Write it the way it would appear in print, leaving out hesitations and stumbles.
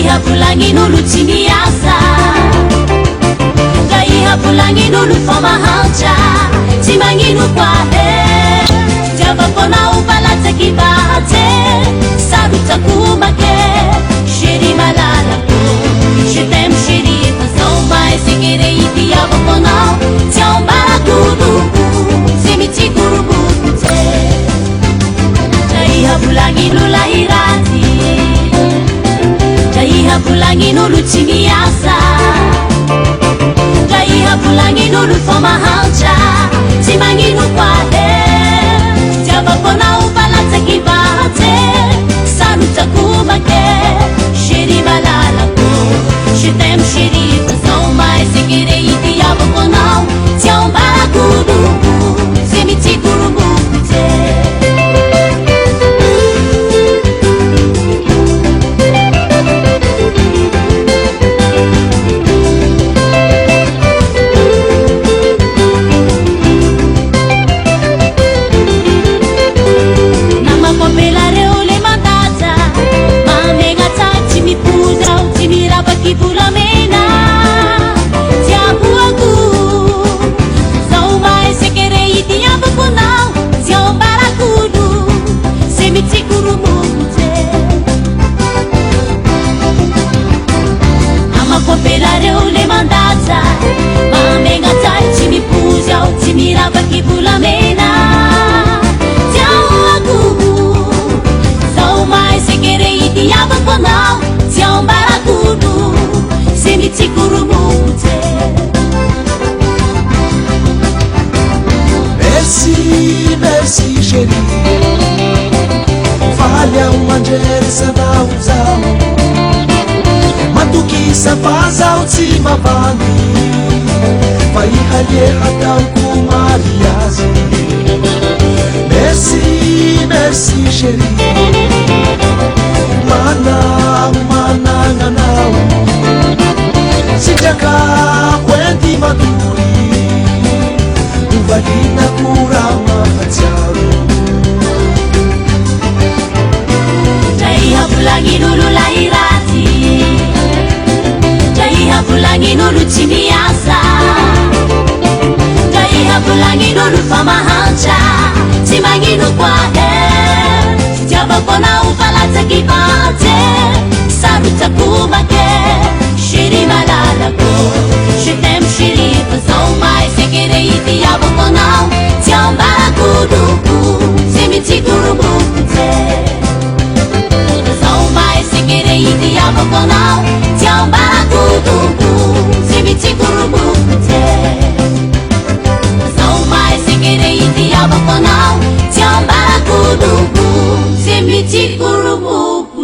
Ihavulangin'olo tsy miasa dra ihavulangin'olo fa mahantra tsy magnino koa diavako anao falatsaky bahatse sarotsako make chéri malalako je t'aime chéri fa zao mahay sekere itiavako anao tsy ambarakodoko tsy mitsikoroboky tse dra ihavulangin'olo ahiraty Ihavulangin'olo tsy miasa dra ihavulangin'olo fa mahantra tsy magnino koa diavako anao falatsaky bahatse sarotsako make chéri malalako je t'aime chéri fa zao mahay sekere itiavako anao tsy ambarakodoko tsy mitsikoroboky tse Volamena tiabuaku zao mahay sekere itiavako anao tsy ambarakodo tsy mitsikoromokote amako ampelareo le mandaja mamegna tsary tsy mipozy aho tsy miravaky volamena tiabuaku zao mahay sekere itiavako anao tsy ambarakodo Merci, merci chéri Falha mandrery sanao zao Matokisa fa zao tsy mavandy Fa ihaleha taoko mariazy Merci, merci chéri Manananao Sitraka hoenty matory Ovalina kora mahatsiaro dra ihavulangin'olo lahiraty dra ihavulangin'olo tsy miasa dra ihavulangin'olo fa mahantra tsy magnino koa diavako anao falatsaky bahatse sarotsako make chéri malalako je t'aime chéri fa zao mahay sekere itiavako anao tsy ambarakodoko tsy mitsikoroboky tse zao mahay sekere itiavako anao tsy ambarakodoko tsy mitsikoroboky tse zao mahay sekere itiavako anao tsy ambarakodoko tsy mitsikoroboky